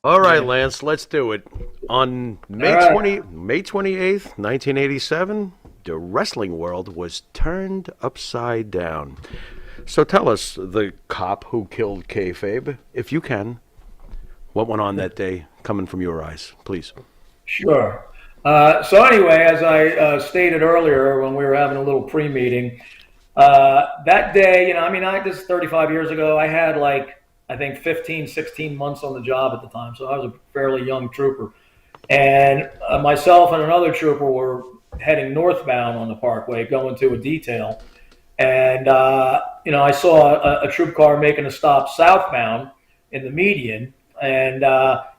All right, Yeah. Lance, let's do it. On All May right. 28th, 1987, the wrestling world was turned upside down. So tell us, the cop who killed Kayfabe, if you can, what went on that day coming from your eyes, please. Sure. So anyway, as I stated earlier when we were having a little pre-meeting, that day, this is 35 years ago. I had like, I think 15, 16 months on the job at the time. So I was a fairly young trooper. And myself and another trooper were heading northbound on the parkway, going to a detail. And, I saw a troop car making a stop southbound in the median. And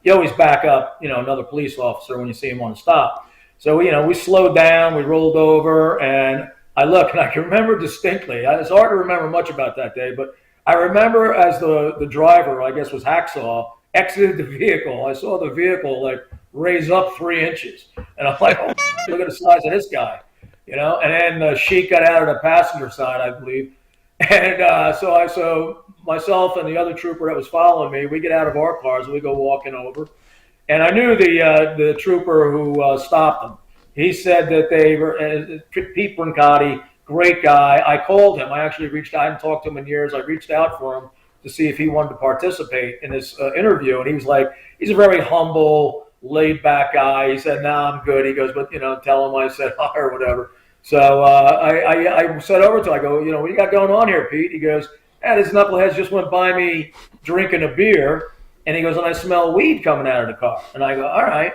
you always back up, another police officer when you see him on a stop. So, we slowed down, we rolled over, and I look, and I can remember distinctly. It's hard to remember much about that day, but I remember as the driver, I guess was Hacksaw, exited the vehicle. I saw the vehicle like raise up 3 inches. And I'm like, oh, look at the size of this guy. And then Sheik got out of the passenger side, I believe. And so myself and the other trooper that was following me, we get out of our cars and we go walking over. And I knew the trooper who stopped them. He said that they were Pete Brancotti, great guy. I called him. I actually reached out. I hadn't talked to him in years. I reached out for him to see if he wanted to participate in this interview, and he was like, he's a very humble, laid back guy. He said, "No, I'm good." He goes, "But tell him I said hi or whatever." So I said over to him, I go, "What do you got going on here, Pete?" He goes, "This knuckleheads just went by me drinking a beer." And he goes, "And I smell weed coming out of the car." And I go, "All right."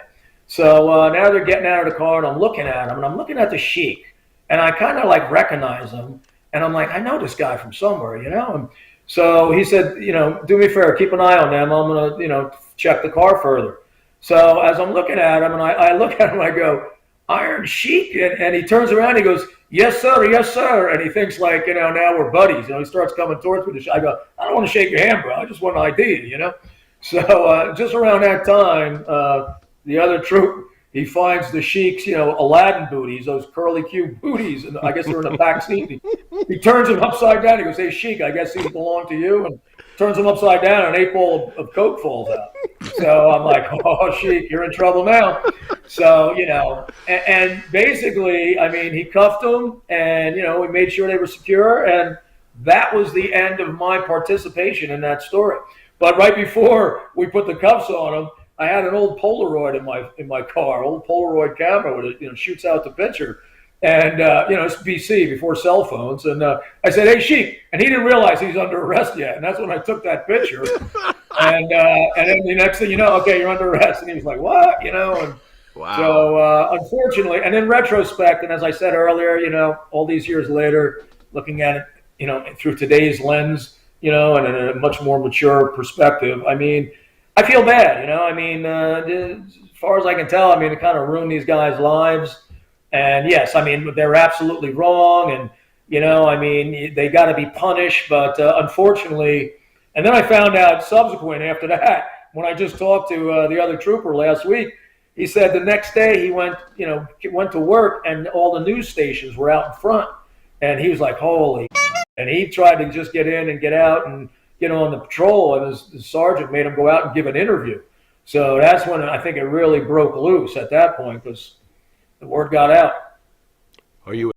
So now they're getting out of the car, and I'm looking at him, and I'm looking at the Sheik, and I kind of like recognize him, and I'm like, I know this guy from somewhere. And so he said, "Do me a favor, keep an eye on them. I'm gonna, check the car further." So as I'm looking at him, and I look at him, I go, "Iron Sheik," and he turns around, he goes, "Yes, sir, yes, sir," and he thinks like, now we're buddies. He starts coming towards me. I go, "I don't want to shake your hand, bro. I just want an ID." So just around that time, the other troop, he finds the Sheik's, Aladdin booties, those curly Q booties, and I guess they're in the back seat. He turns them upside down. He goes, "Hey, Sheik, I guess these belong to you," and turns them upside down, and an 8 ball of Coke falls out. So I'm like, "Oh, Sheik, you're in trouble now." So, and basically, he cuffed them, and, we made sure they were secure, and that was the end of my participation in that story. But right before we put the cuffs on him, I had an old Polaroid in my car, old Polaroid camera with it, shoots out the picture, and it's BC before cell phones, and I said, "Hey, Sheik," and he didn't realize he's under arrest yet, and that's when I took that picture, and then the next thing you know, okay, you're under arrest, and he was like, "What?" And Wow. so unfortunately, and in retrospect, and as I said earlier, all these years later, looking at it, through today's lens, and in a much more mature perspective, I feel bad. As far as I can tell, it kind of ruined these guys' lives. And yes, they're absolutely wrong, and they got to be punished. But unfortunately, and then I found out subsequent after that when I just talked to the other trooper last week. He said the next day he went to work, and all the news stations were out in front, and he was like, "Holy!" And he tried to just get in and get out and get on the patrol, and his sergeant made him go out and give an interview. So that's when I think it really broke loose at that point because the word got out. Are you